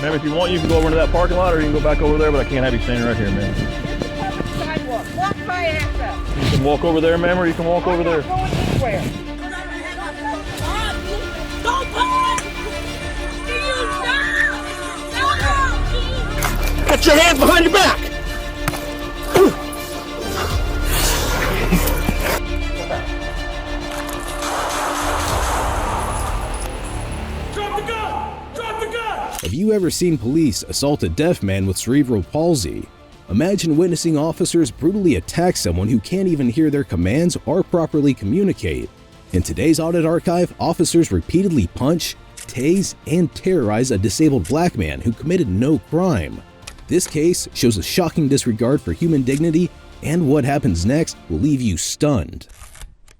Ma'am, if you want, you can go over into that parking lot, or you can go back over there, but I can't have you standing right here, ma'am. It's a public sidewalk. Walk my ass up. You can walk over there, ma'am, or you can walk over there. I'm not going anywhere. Don't touch! No! Get your hands behind your back! Have you ever seen police assault a deaf man with cerebral palsy? Imagine witnessing officers brutally attack someone who can't even hear their commands or properly communicate. In today's Audit archive, officers repeatedly punch, tase, and terrorize a disabled black man who committed no crime. This case shows a shocking disregard for human dignity, and what happens next will leave you stunned.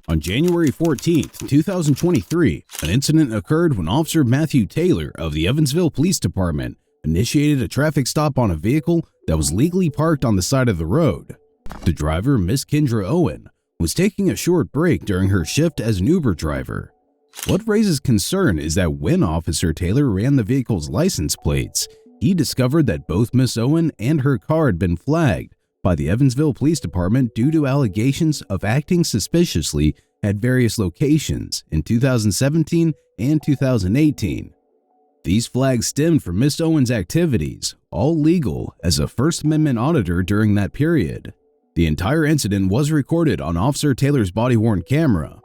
On January 14, 2023, an incident occurred when Officer Matthew Taylor of the Evansville Police Department initiated a traffic stop on a vehicle that was legally parked on the side of the road. The driver, Miss Kendra Owen, was taking a short break during her shift as an Uber driver. What raises concern is that when Officer Taylor ran the vehicle's license plates, he discovered that both Miss Owen and her car had been flagged by the Evansville Police Department due to allegations of acting suspiciously at various locations in 2017 and 2018. These flags stemmed from Miss Owen's activities, all legal, as a First Amendment auditor during that period. The entire incident was recorded on Officer Taylor's body-worn camera.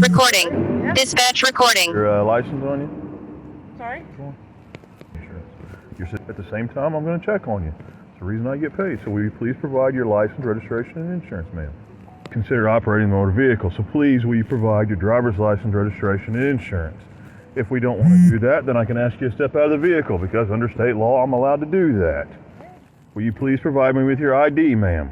Recording. Yeah. Dispatch recording. Your license on you? Sorry? You're at the same time, I'm going to check on you. It's the reason I get paid. So will you please provide your license, registration, and insurance, ma'am? Consider operating the motor vehicle. So please, will you provide your driver's license, registration, and insurance? If we don't want to do that, then I can ask you to step out of the vehicle, because under state law, I'm allowed to do that. Will you please provide me with your ID, ma'am?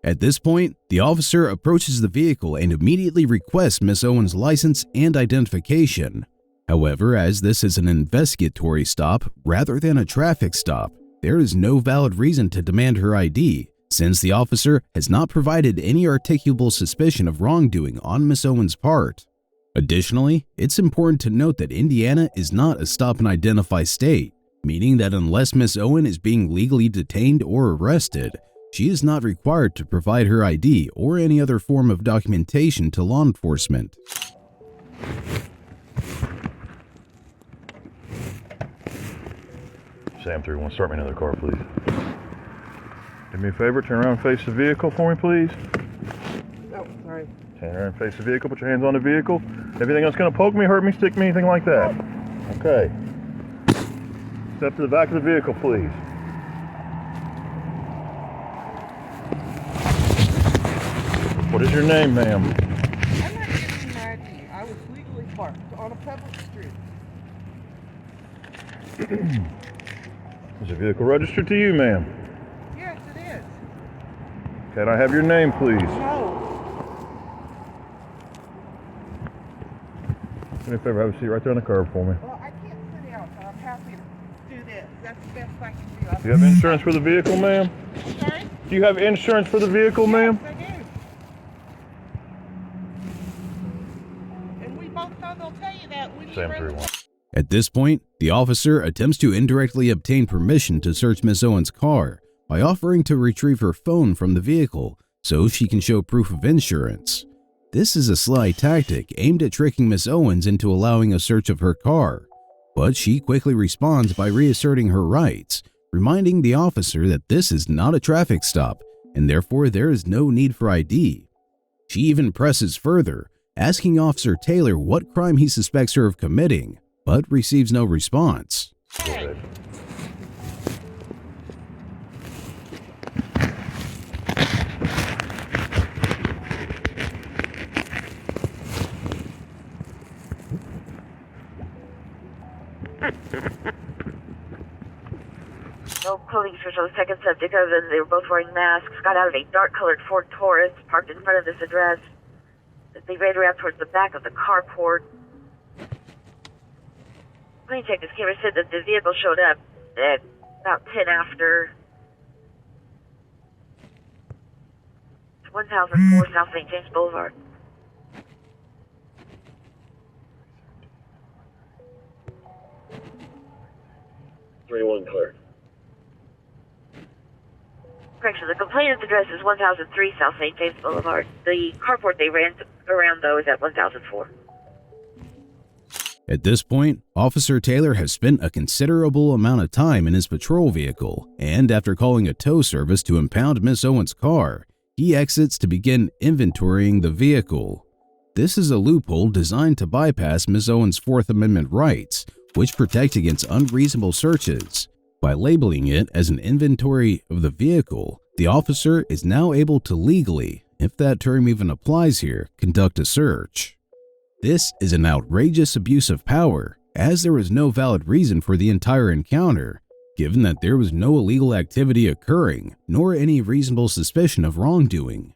At this point, the officer approaches the vehicle and immediately requests Miss Owen's license and identification. However, as this is an investigatory stop rather than a traffic stop, there is no valid reason to demand her ID, since the officer has not provided any articulable suspicion of wrongdoing on Miss Owen's part. Additionally, it's important to note that Indiana is not a stop and identify state, meaning that unless Miss Owen is being legally detained or arrested, she is not required to provide her ID or any other form of documentation to law enforcement. Sam 3-1, start me another car, please. Do me a favor, turn around and face the vehicle for me, please. Oh, sorry. Turn around and face the vehicle, put your hands on the vehicle. Everything else going to poke me, hurt me, stick me, anything like that. Okay. Step to the back of the vehicle, please. What is your name, ma'am? I'm not getting mad at you. I was legally parked on a public street. Is the vehicle registered to you, ma'am? Yes, it is. Can I have your name, please? No. Do me a favor, have a seat right there on the curb for me. Well, I can't sit down, so I'm happy to do this. That's the best I can do. Do you have insurance for the vehicle, ma'am? Sorry? Do you have insurance for the vehicle, ma'am? Yes, I do. And we both know they'll tell you that when Sam you're 3-1. At this point, the officer attempts to indirectly obtain permission to search Miss Owen's car by offering to retrieve her phone from the vehicle so she can show proof of insurance. This is a sly tactic aimed at tricking Miss Owens into allowing a search of her car, but she quickly responds by reasserting her rights, reminding the officer that this is not a traffic stop and therefore there is no need for ID. She even presses further, asking Officer Taylor what crime he suspects her of committing, but receives no response. Go ahead. No clothing search on the second subject other than they were both wearing masks. Got out of a dark-colored Ford Taurus parked in front of this address. They ran around towards the back of the carport. Plane detectives came and said that the vehicle showed up at about 10 after. 1004 South St. James Boulevard. Clear. Correction, the complainant's address is 1003 South St. James Boulevard. The carport they ran around, though, is at 1004. At this point, Officer Taylor has spent a considerable amount of time in his patrol vehicle, and after calling a tow service to impound Miss Owens' car, he exits to begin inventorying the vehicle. This is a loophole designed to bypass Miss Owens' Fourth Amendment rights, which protect against unreasonable searches. By labeling it as an inventory of the vehicle, the officer is now able to legally, if that term even applies here, conduct a search. This is an outrageous abuse of power, as there was no valid reason for the entire encounter, given that there was no illegal activity occurring, nor any reasonable suspicion of wrongdoing.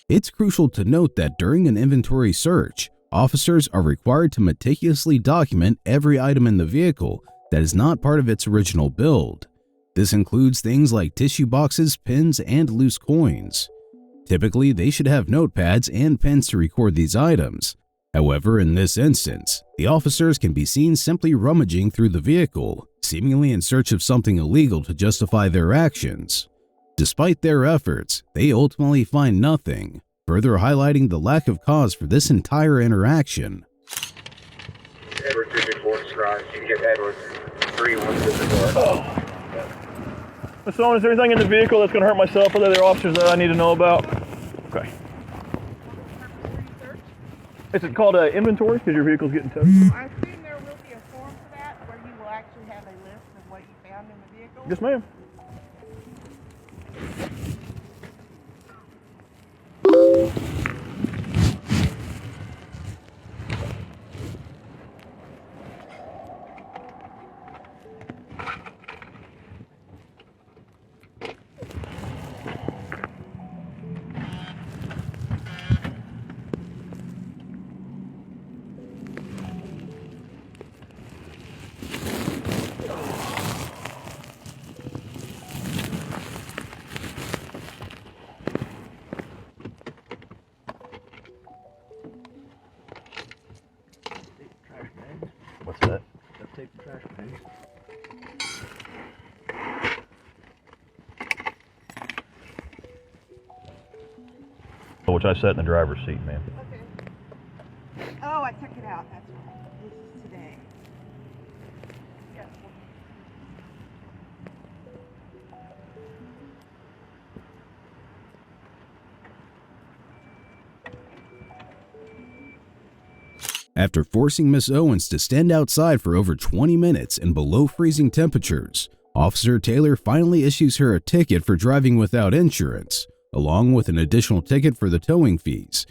It's crucial to note that during an inventory search, officers are required to meticulously document every item in the vehicle that is not part of its original build. This includes things like tissue boxes, pins, and loose coins. Typically, they should have notepads and pens to record these items. However, in this instance, the officers can be seen simply rummaging through the vehicle, seemingly in search of something illegal to justify their actions. Despite their efforts, they ultimately find nothing, further highlighting the lack of cause for this entire interaction. Edward 324 describes. You can get Edward 31 to the door. Oh. Miss Owens, is there anything in the vehicle that's going to hurt myself or the other officers that I need to know about? Okay. Is it called inventory because your vehicle's getting towed? I assume there will be a form for that where you will actually have a list of what you found in the vehicle. Yes, ma'am. What's that? Duct tape trash bags. Which I sat in the driver's seat, ma'am. Okay. Oh, I took it out. That's right. This is today. Yes. After forcing Miss Owens to stand outside for over 20 minutes in below freezing temperatures, Officer Taylor finally issues her a ticket for driving without insurance, along with an additional ticket for the towing fees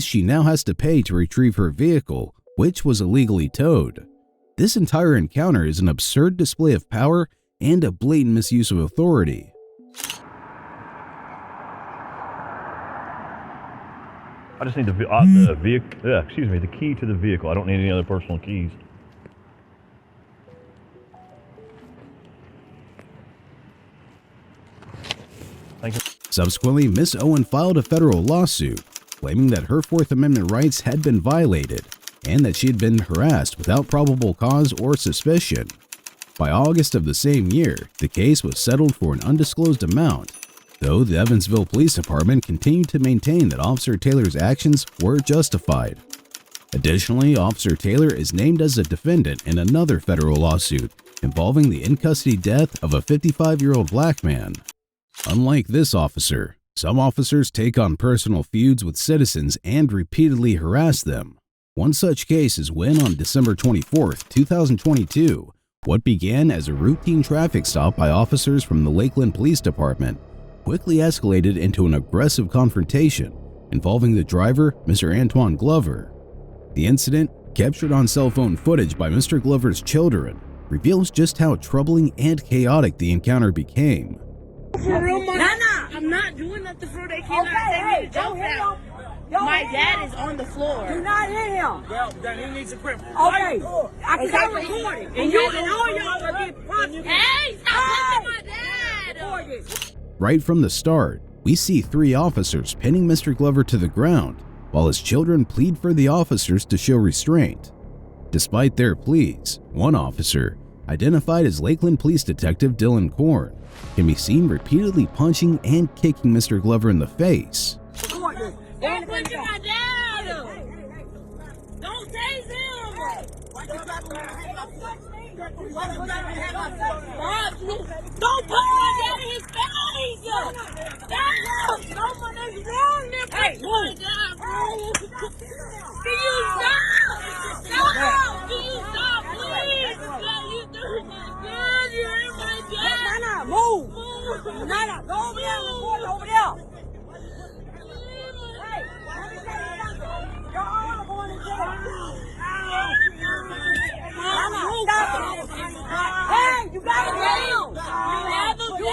she now has to pay to retrieve her vehicle, which was illegally towed. This entire encounter is an absurd display of power and a blatant misuse of authority. I just need the vehicle. Yeah, excuse me, the key to the vehicle. I don't need any other personal keys. Thank you. Subsequently, Miss Owen filed a federal lawsuit claiming that her Fourth Amendment rights had been violated and that she had been harassed without probable cause or suspicion. By August of the same year, the case was settled for an undisclosed amount, though the Evansville Police Department continued to maintain that Officer Taylor's actions were justified. Additionally, Officer Taylor is named as a defendant in another federal lawsuit involving the in-custody death of a 55-year-old black man. Unlike this officer, some officers take on personal feuds with citizens and repeatedly harass them. One such case is when on December 24, 2022, what began as a routine traffic stop by officers from the Lakeland Police Department quickly escalated into an aggressive confrontation involving the driver, Mr. Antoine Glover. The incident, captured on cell phone footage by Mr. Glover's children, reveals just how troubling and chaotic the encounter became. Nah, I'm not doing nothing for they cannot take me to jail now. My dad is on the floor. Do not hit him. Well, then he needs a grip. Okay. I can record it. And you and all y'all are getting prosecuted. Hey, stop punching my dad! Right from the start, we see three officers pinning Mr. Glover to the ground, while his children plead for the officers to show restraint. Despite their pleas, one officer, identified as Lakeland Police Detective Dylan Korn, can be seen repeatedly punching and kicking Mr. Glover in the face. Don't punch my dad! Don't tase him! Don't punch my dad in his face! Damn! Someone is wrong there! Punch my dad, bro! Can you stop? Stop! Can you stop, please? You do my dad! You hurt my dad! Nana, move! Nana, go over there and report over there. Hey, let me tell you something. You're all going to jail. Nana, stop it. Hey, you got him down. You have him down! You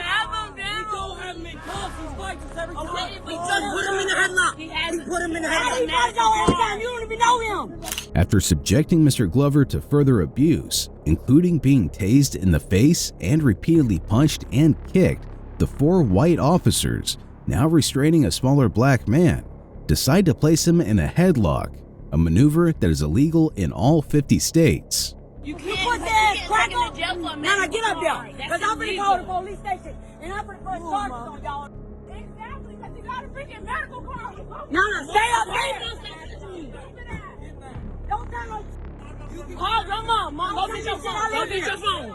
have him down! He don't have me cuffs. He's fighting every time. Okay, we just put him in the headlock. He put him in the headlock. Hey, you gotta go every time. You don't even know him. After subjecting Mr. Glover to further abuse, including being tased in the face and repeatedly punched and kicked, the four white officers, now restraining a smaller black man, decide to place him in a headlock, a maneuver that is illegal in all 50 states. You You put that crack on. Nana, get up there. Because I'm going to call the police station. And I'm going to put charges on y'all. Exactly, because you got a freaking medical card. Nana, stay up here. Don't tell no. Call your mom. Mom, go get your phone. Go get your phone.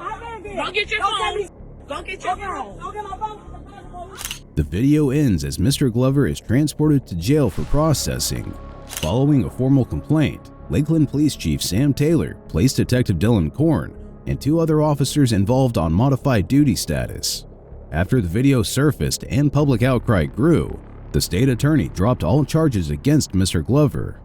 Go get your phone. Go get your phone. Go get my phone. The video ends as Mr. Glover is transported to jail for processing. Following a formal complaint, Lakeland Police Chief Sam Taylor placed Detective Dylan Korn and two other officers involved on modified duty status. After the video surfaced and public outcry grew, the state attorney dropped all charges against Mr. Glover.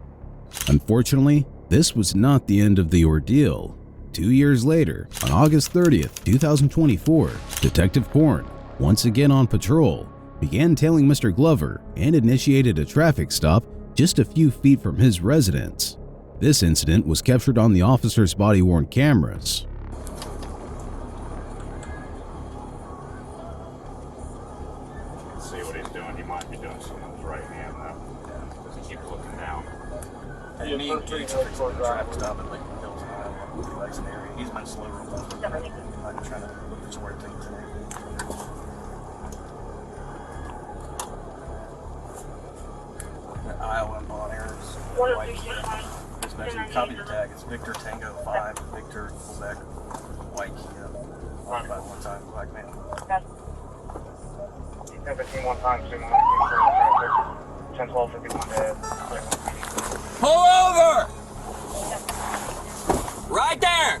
Unfortunately, this was not the end of the ordeal. 2 years later, on August 30th, 2024, Detective Korn, once again on patrol, began tailing Mr. Glover and initiated a traffic stop just a few feet from his residence. This incident was captured on the officer's body-worn cameras. See what he's doing. He might be doing something with his right hand though. Does he keep looking down? Hey, me and Kate's a traffic stop in Lakeland Hills, Iowa, area. He's been slow real quick. I'm trying to look for some weird things in there. Iowa and Bon Air's white Kia. Just mentioned, copy the tag. It's Victor Tango 5, Victor Quebec, white Kia. Owned by one time black man. 17 one time, 10 12 51 dead. Pull over! Right there!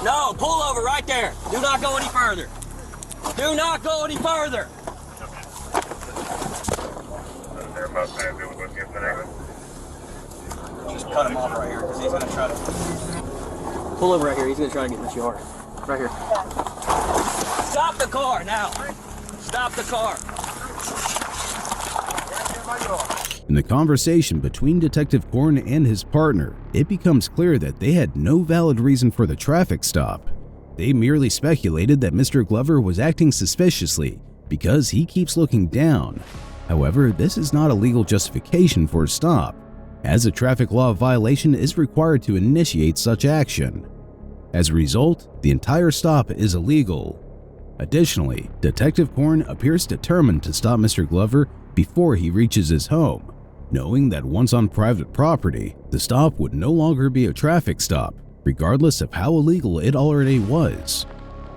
No, pull over right there. Do not go any further. Do not go any further. They're about to do with you today. Just cut him off right here because he's going to try to. Pull over right here. He's going to try to get in this yard. Right here. Stop the car now. Stop the car. In the conversation between Detective Korn and his partner, it becomes clear that they had no valid reason for the traffic stop. They merely speculated that Mr. Glover was acting suspiciously because he keeps looking down. However, this is not a legal justification for a stop, as a traffic law violation is required to initiate such action. As a result, the entire stop is illegal. Additionally, Detective Korn appears determined to stop Mr. Glover before he reaches his home, knowing that once on private property, the stop would no longer be a traffic stop, regardless of how illegal it already was.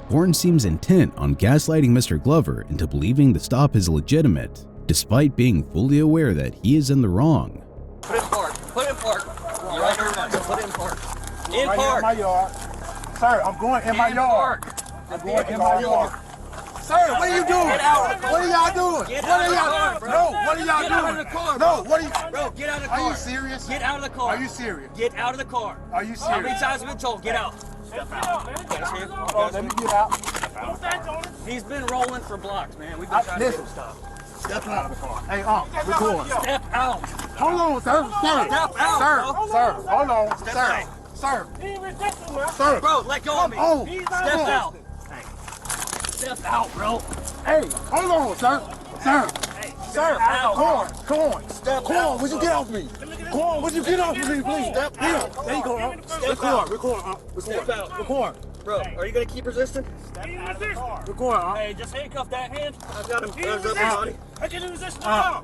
Korn seems intent on gaslighting Mr. Glover into believing the stop is legitimate, despite being fully aware that he is in the wrong. Put it in park. Put it in park. You're right here, man. Put it in park. In right park. In my yard. Sir, I'm going in my yard. I'm going in my yard. Sir, what are you doing? Get out of the car. What are y'all doing? Get What out are of the y'all car, bro. No, what are y'all Get doing? out of the car, No, bro. what are you? Bro, get out of the car. Are you serious? Get out of the car. Are you serious? Get out of the car. Are you How serious? many times have been told? Get out. Step out, man. Oh, let me get out. He's been rolling for blocks, man. We've been trying to get him stopped. Step out of the car. Hey, record. Step out. Hold on, sir. Sir. Step out, Sir. bro. Sir. Hold on. Step Sir. out. Sir. He ain't rejected, man. Sir. Bro, let go of me. Oh. Step out. Hey. Step out, bro. Hey, hold on, sir. Sir. Hey, Sir. out. Corn. Step out. Would you get off me? Corn, would you get off of me, please? Step out. There you go. Step out. Record. Bro, are you gonna keep resisting? Record. Hey, just handcuff that hand. I've got him. I can resist now.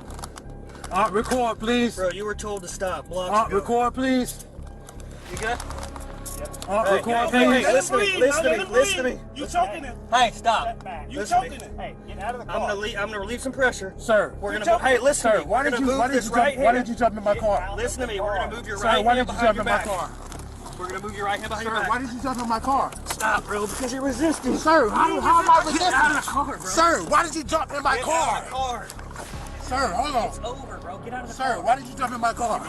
Record, please. Bro, you were told to stop. Blocks ago. Record, please. You good? Record, Hey, please. listen to me. You choking him. Hey, stop. You Listen to choking me. him. Hey, get out of the I'm car. gonna relieve some pressure. Sir. We're gonna. Hey, listen to Sir, me. why We're did gonna you move this right why hand. did you jump in my car? Listen to me. We're gonna move your Sir, right why hand did you behind jump your in my back. car? We're gonna move your right hand behind your Sir, back. why did you jump in my car? Stop, bro, because you're resisting. Sir, how am I resisting? Get out of the car, bro. Sir, why did you jump in my Get car? out of the car. Sir, hold on. It's over, bro. Get out of the Sir, car. why did you jump in my car?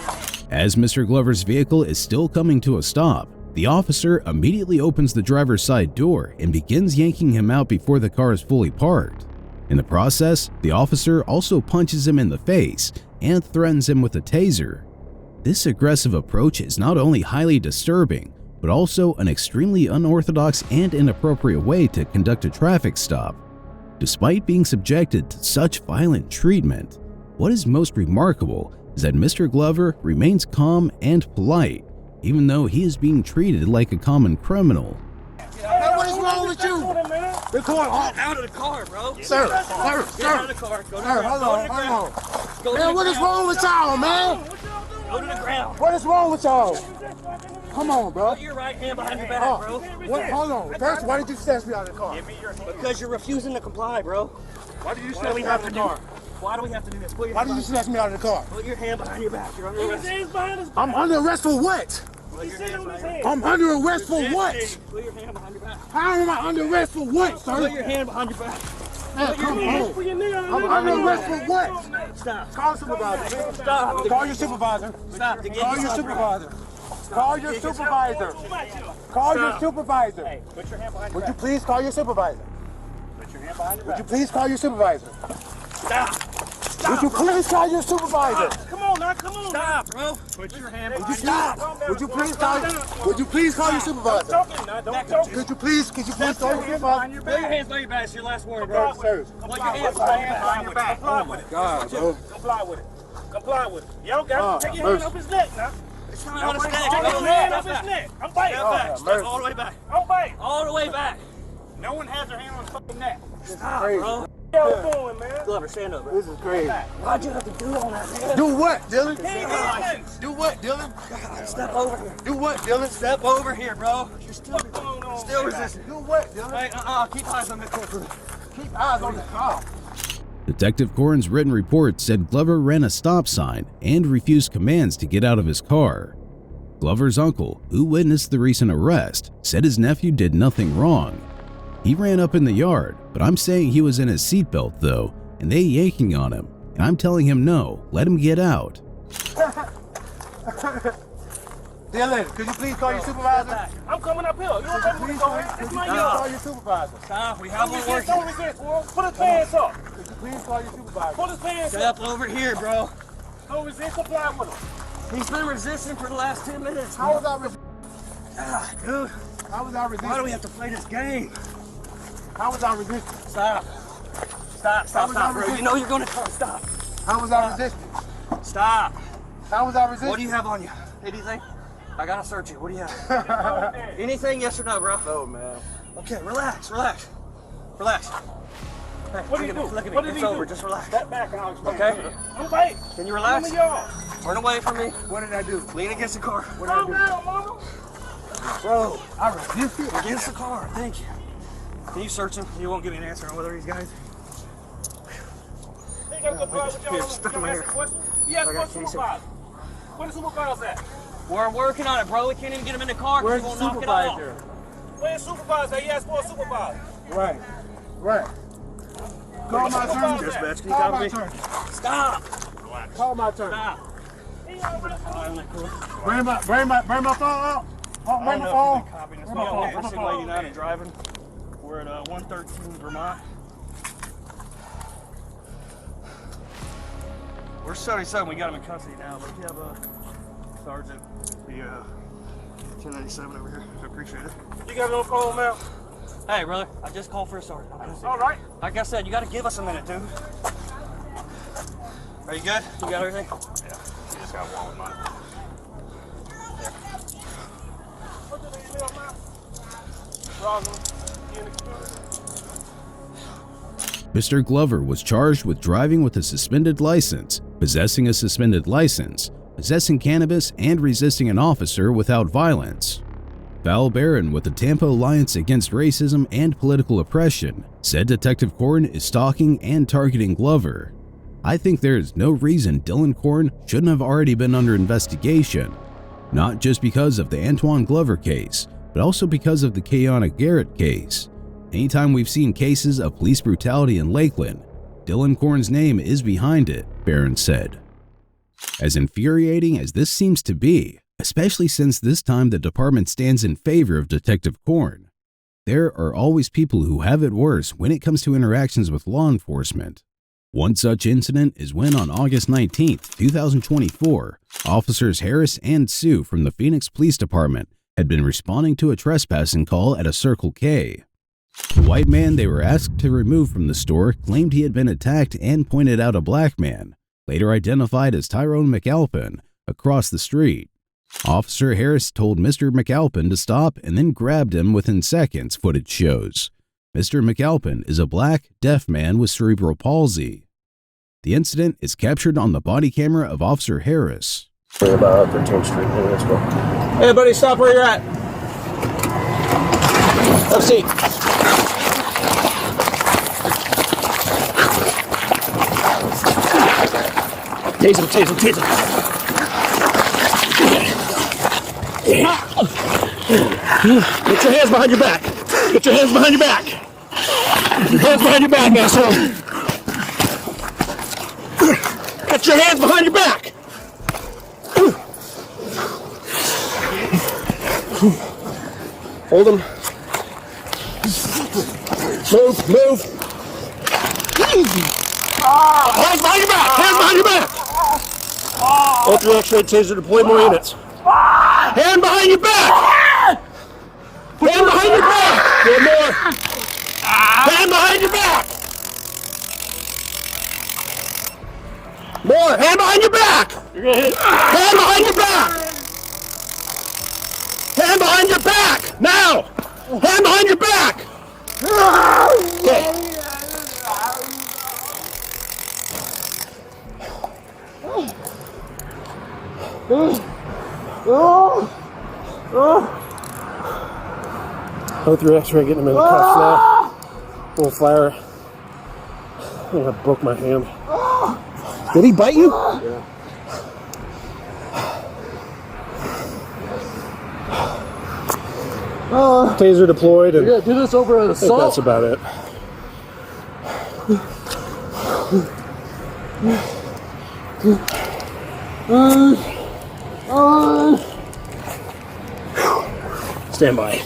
As Mr. Glover's vehicle is still coming to a stop, the officer immediately opens the driver's side door and begins yanking him out before the car is fully parked. In the process, the officer also punches him in the face and threatens him with a taser. This aggressive approach is not only highly disturbing, but also an extremely unorthodox and inappropriate way to conduct a traffic stop. Despite being subjected to such violent treatment, what is most remarkable is that Mr. Glover remains calm and polite, even though he is being treated like a common criminal. Hey, what is wrong with you? Record. Get out of the car, bro. Sir, Get out of the car. Go to the ground. hold Go to the on. ground. Go to Man, the what is ground. wrong with y'all, man? Go to the ground. What is wrong with y'all? Come on, bro. Put your right hand behind your back, bro. Hold on. First, why did you snatch me out of the car? Because you're refusing to comply, bro. Why did you Why do snatch we me out have of to the do? car? Why do we have to do this? Put your Why hand did you snatch me out of the car? Put your hand behind your back. You're under arrest. His hands behind his back. I'm under arrest for what? Put your hand behind your back. I'm under arrest for what? Put your hand behind your back. How am I under arrest for what, Put your sir? hand behind your back. Man, come on. Put your knee on I'm under arrest for what? Stop. Call the supervisor. Stop. Call your supervisor. Stop. To get Call you your stopped, supervisor. Call your supervisor. Call your supervisor. Hey, put your hand behind your Would you back. please call your supervisor? Put your hand behind your Would back. you please call your supervisor? Stop. Would you please call your supervisor? Come on now, come on. Stop, bro. Put your hand Would you behind your stop? back. Would you please call? Would you please call your supervisor? Choking now, don't choke. Could you please call your supervisor? Put your hands behind your back. It's your last warning, bro. Sir. Put your hands behind your back. Comply with it. God, bro. Comply with it. Comply with it. Y'all got to take your hand mercy. off his neck now. It's not on his neck, Take bro. your hand Step off his back. neck. I'm biting. Step back. mercy. Step all the way back. I'm biting. All the way back. No one has their hand on his fucking neck. Stop, crazy. bro. What y'all doing, man? Glover, stand up, bro. This is crazy. Why'd you have to do all that, man? Do what, Dylan? Hands. Do what, Dylan? Step over here. Do what, Dylan? Step over here, bro. You're still resisting. Do what, Dylan? Hey, keep eyes on the corporate. Keep eyes on the car. Detective Korn's written report said Glover ran a stop sign and refused commands to get out of his car. Glover's uncle, who witnessed the recent arrest, said his nephew did nothing wrong. He ran up in the yard, but I'm saying he was in his seatbelt though, and they yanking on him, and I'm telling him no, let him get out. Dylan, could you please call your supervisor? I'm coming up here. You don't tell me to go in. It's my yard. Call your supervisor. Stop, we have one working. Don't resist, bro. Put his pants up. Could you please call your supervisor? Put his pants Get up. up over here, bro. Don't resist. Comply with him. He's been resisting for the last 10 minutes. How was I resisting? Dude, How was I resisting? why do we have to play this game? How was I resisting? Stop. Stop, bro. You know you're gonna come. Stop. How was I resisting? Stop. How was I resisting? What do you have on you? Anything? I gotta search you. What do you have? Anything, yes or no, bro? No, man. Okay, relax. Hey, What did he do? Look at me. What did It's he over. do? Just relax. Step back and I'll explain. Okay. I'm wait. Can you relax? I'm in the yard. Turn away from me. What did I do? Lean against the car. What did I Calm do? down, mama. Bro, I resisted. against the car. Thank you. Can you search him? You won't give me an answer on whether these guys. He gotta comply with Here, y'all. stick him Y'all here. asking questions? He asked I for a got you. supervisor. Where the supervisor at? We're working on it, bro. We can't even get him in the car because he won't knock it off. Where's the supervisor? He asked for a supervisor. Right. Call my turn. Dispatch, can you Call copy my me? turn. Stop. Call my turn. Stop. He already Bring my phone out. Bring my phone. Bring my phone. We got one 89 and driving. We're at 113 Vermont. We're 77. We got him in custody now, but if you have a sergeant, the 1097 over here, I appreciate it. You got it on phone now? Hey, brother, I just called for a sergeant. All right. Like I said, you got to give us a minute, dude. Are you good? You got everything? Yeah, you just got one with mine. What do they live now? Rosin, in the computer. Mr. Glover was charged with driving with a suspended license, possessing a suspended license, possessing cannabis, and resisting an officer without violence. Val Barron with the Tampa Alliance Against Racism and Political Oppression said Detective Corn is stalking and targeting Glover. I think there is no reason Dylan Corn shouldn't have already been under investigation, not just because of the Antoine Glover case, but also because of the Kayana Garrett case. Anytime we've seen cases of police brutality in Lakeland, Dylan Corn's name is behind it, Barron said. As infuriating as this seems to be, especially since this time the department stands in favor of Detective Corn, there are always people who have it worse when it comes to interactions with law enforcement. One such incident is when on August 19, 2024, officers Harris and Sue from the Phoenix Police Department had been responding to a trespassing call at a Circle K. The white man they were asked to remove from the store claimed he had been attacked and pointed out a black man, later identified as Tyrone McAlpin, across the street. Officer Harris told Mr. McAlpin to stop and then grabbed him within seconds, footage shows. Mr. McAlpin is a black, deaf man with cerebral palsy. The incident is captured on the body camera of Officer Harris. About 13th Street. Let's go. Hey, buddy, stop where you're at. Have a seat. Tase him. Get your hands behind your back. Get your hands behind your back. Asshole. Get your hands behind your back. Hold him. Move. Hands behind your back. Ultra X-ray taser, deploy more units. Hand behind your back. Hand behind your back. Get more. Hand behind your back. More. Hand behind your back. Hand behind your back. Hand behind your back. Now. Hand behind your back. Okay. Go through X-ray, getting him in the cuffs now. Little flyer. I think I broke my hand. Did he bite you? Yeah. Taser deployed, and do this over an assault. that's about it. Stand by.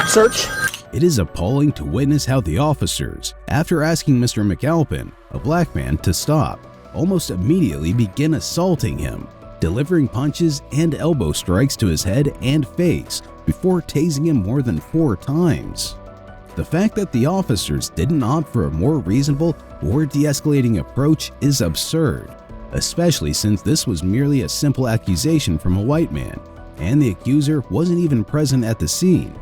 Search. It is appalling to witness how the officers, after asking Mr. McAlpin, a black man, to stop, almost immediately begin assaulting him, delivering punches and elbow strikes to his head and face before tasing him more than 4 times. The fact that the officers didn't opt for a more reasonable or de-escalating approach is absurd, especially since this was merely a simple accusation from a white man, and the accuser wasn't even present at the scene.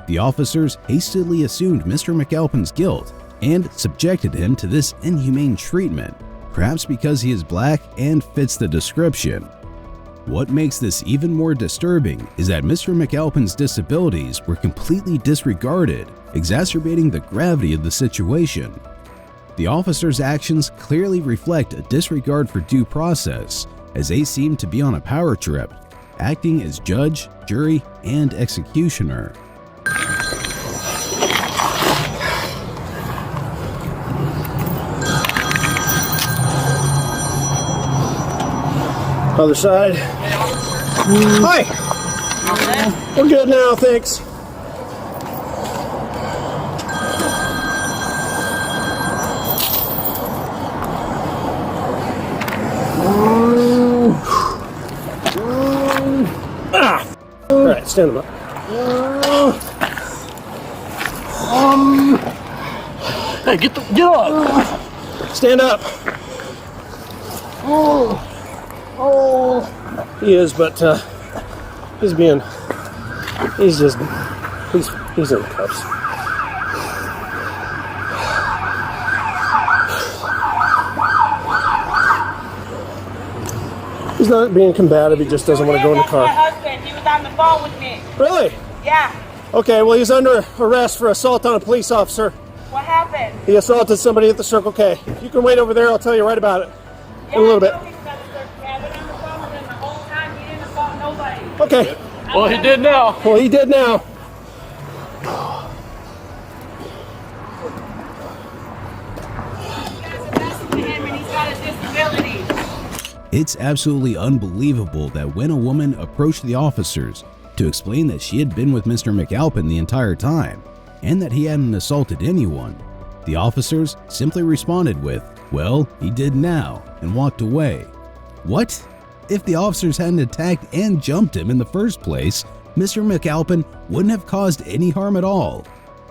The officers hastily assumed Mr. McAlpin's guilt and subjected him to this inhumane treatment, perhaps because he is black and fits the description. What makes this even more disturbing is that Mr. McAlpin's disabilities were completely disregarded, exacerbating the gravity of the situation. The officers' actions clearly reflect a disregard for due process, as they seem to be on a power trip, acting as judge, jury, and executioner. Other side. Hi. We're good now, thanks. All right, stand them up. Hey, get up. Stand up. He is, but he's in cuffs. He's not being combative, he just doesn't want to go in the car. My husband, he was on the phone with me. Really? Yeah. Okay, well, he's under arrest for assault on a police officer. What happened? He assaulted somebody at the Circle K. You can wait over there, I'll tell you right about it in a little bit. Okay. Well, he did now. Well, he did now. It's absolutely unbelievable that when a woman approached the officers to explain that she had been with Mr. McAlpin the entire time and that he hadn't assaulted anyone, the officers simply responded with, "Well, he did now," and walked away. What? If the officers hadn't attacked and jumped him in the first place, Mr. McAlpin wouldn't have caused any harm at all.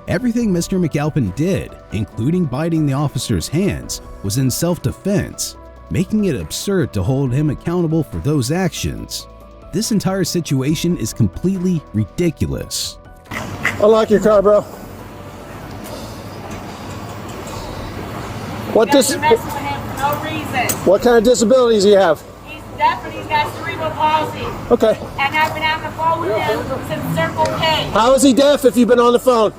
Everything Mr. McAlpin did, including biting the officer's hands, was in self-defense, making it absurd to hold him accountable for those actions. This entire situation is completely ridiculous. Unlock your car, bro. What messing with him for no reason. What kind of disabilities do you have? He's deaf and he's got cerebral palsy. Okay. And I've been on the phone with him since Circle K. How is he deaf if you've been on the phone?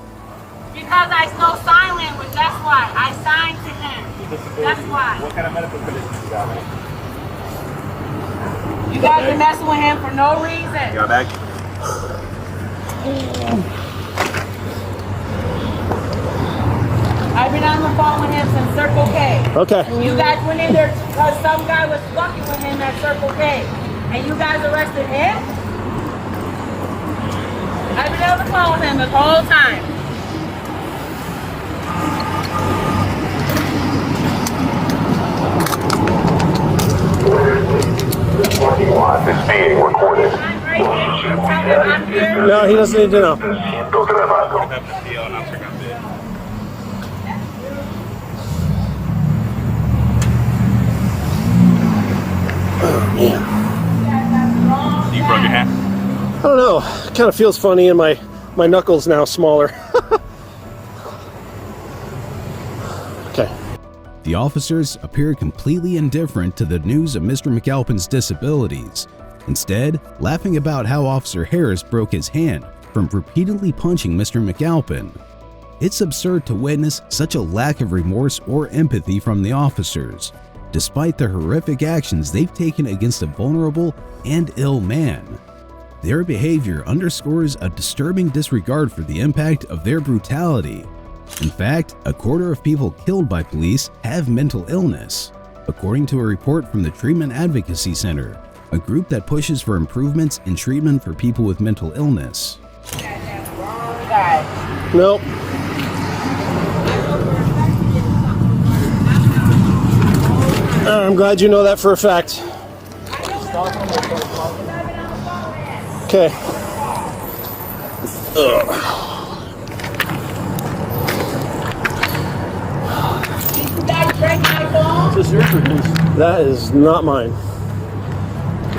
Because I know sign language, that's why. I signed to him. That's why. What kind of medical conditions you got? You guys been messing with him for no reason. You got a bag? I've been on the phone with him since Circle K. Okay. You guys went in there because some guy was fucking with him at Circle K. And you guys arrested him? I've been on the phone with him this whole time. This parking lot is being recorded. I'm right here. You tell him I'm here. No, he doesn't need to know. Go to the bathroom. Oh, man. You broke your hand? I don't know. It kind of feels funny and my knuckles now smaller. Okay. The officers appeared completely indifferent to the news of Mr. McAlpin's disabilities, instead laughing about how Officer Harris broke his hand from repeatedly punching Mr. McAlpin. It's absurd to witness such a lack of remorse or empathy from the officers, despite the horrific actions they've taken against a vulnerable and ill man. Their behavior underscores a disturbing disregard for the impact of their brutality, In fact, a quarter of people killed by police have mental illness, according to a report from the Treatment Advocacy Center, a group that pushes for improvements in treatment for people with mental illness. Nope. I'm glad you know that for a fact. Okay. Is this yours or his? That is not mine.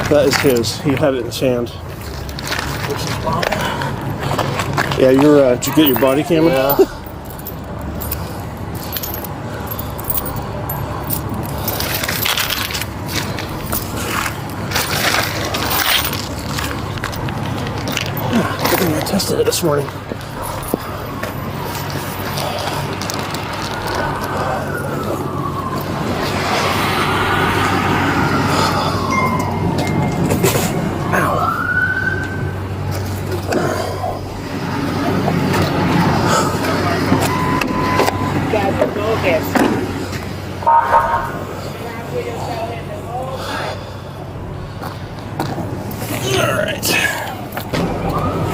That is his. He had it in his hand. Yeah, did you get your body camera? Yeah. I think I tested it this morning.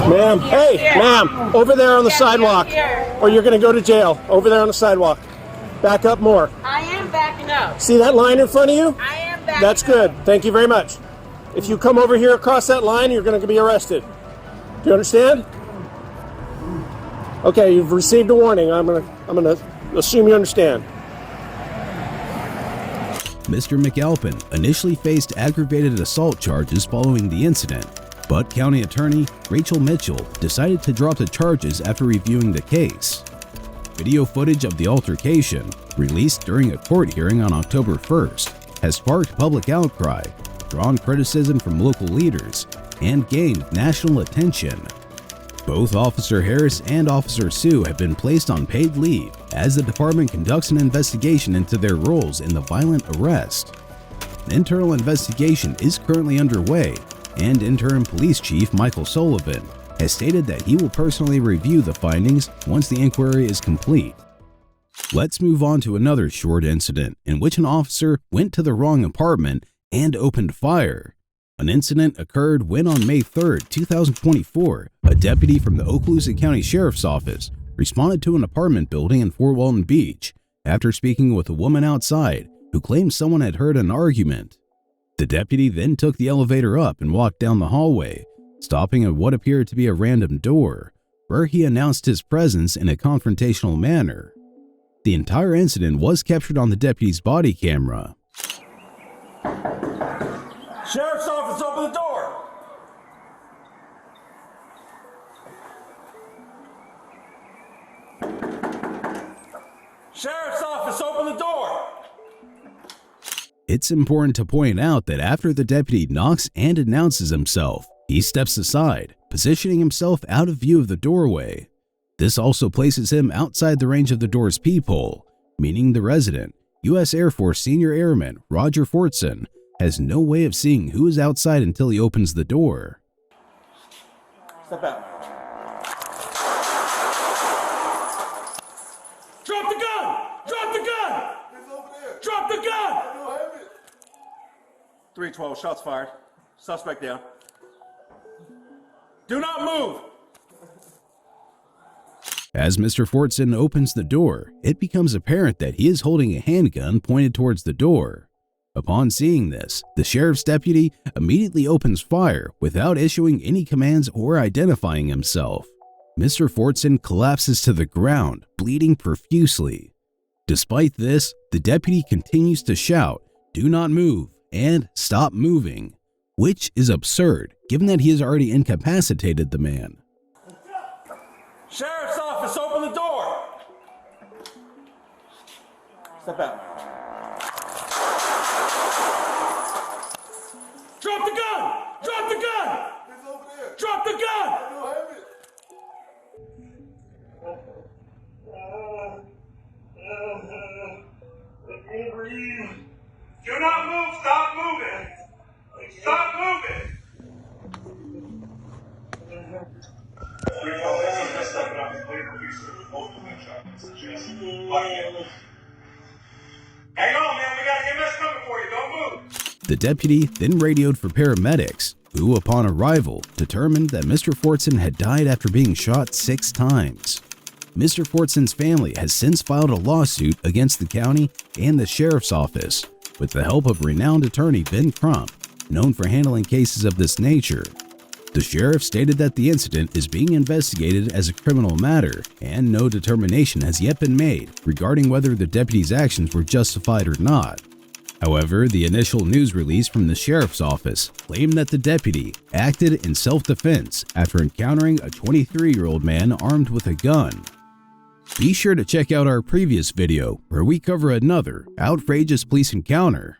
Ma'am, hey, ma'am, over there on the sidewalk, or you're going to go to jail. Over there on the sidewalk. Back up more. I am backing up. See that line in front of you? I am backing up. That's good. Thank you very much. If you come over here across that line, you're going to be arrested. Do you understand? Okay, you've received a warning. I'm going to assume you understand. Mr. McAlpin initially faced aggravated assault charges following the incident, but County Attorney Rachel Mitchell decided to drop the charges after reviewing the case. Video footage of the altercation, released during a court hearing on October 1st, has sparked public outcry, drawn criticism from local leaders, and gained national attention. Both Officer Harris and Officer Sue have been placed on paid leave as the department conducts an investigation into their roles in the violent arrest. An internal investigation is currently underway, and Interim Police Chief Michael Sullivan has stated that he will personally review the findings once the inquiry is complete. Let's move on to another short incident in which an officer went to the wrong apartment and opened fire. An incident occurred when on May 3, 2024, a deputy from the Okaloosa County Sheriff's Office responded to an apartment building in Fort Walton Beach after speaking with a woman outside who claimed someone had heard an argument. The deputy then took the elevator up and walked down the hallway, stopping at what appeared to be a random door, where he announced his presence in a confrontational manner. The entire incident was captured on the deputy's body camera. Sheriff's office, open the door! Sheriff's office, open the door! It's important to point out that after the deputy knocks and announces himself, he steps aside, positioning himself out of view of the doorway. This also places him outside the range of the door's peephole, meaning the resident, U.S. Air Force Senior Airman Roger Fortson, has no way of seeing who is outside until he opens the door. Step out. Drop the gun! Drop the gun! It's over there. Drop the gun! I don't have it. 312, shots fired. Suspect down. Do not move! As Mr. Fortson opens the door, it becomes apparent that he is holding a handgun pointed towards the door. Upon seeing this, the sheriff's deputy immediately opens fire without issuing any commands or identifying himself. Mr. Fortson collapses to the ground, bleeding profusely. Despite this, the deputy continues to shout, "Do not move," and "Stop moving," which is absurd given that he has already incapacitated the man. Sheriff's office, open the door! Step out. Drop the gun! Drop the gun! It's over there. Drop the gun! I don't have it. Do not move! Stop moving! Stop moving! Hang on, man. We got an EMS coming for you. Don't move. The deputy then radioed for paramedics, who, upon arrival, determined that Mr. Fortson had died after being shot 6 times. Mr. Fortson's family has since filed a lawsuit against the county and the sheriff's office, with the help of renowned attorney Ben Crump, known for handling cases of this nature. The sheriff stated that the incident is being investigated as a criminal matter, and no determination has yet been made regarding whether the deputy's actions were justified or not. However, the initial news release from the sheriff's office claimed that the deputy acted in self-defense after encountering a 23-year-old man armed with a gun. Be sure to check out our previous video where we cover another outrageous police encounter.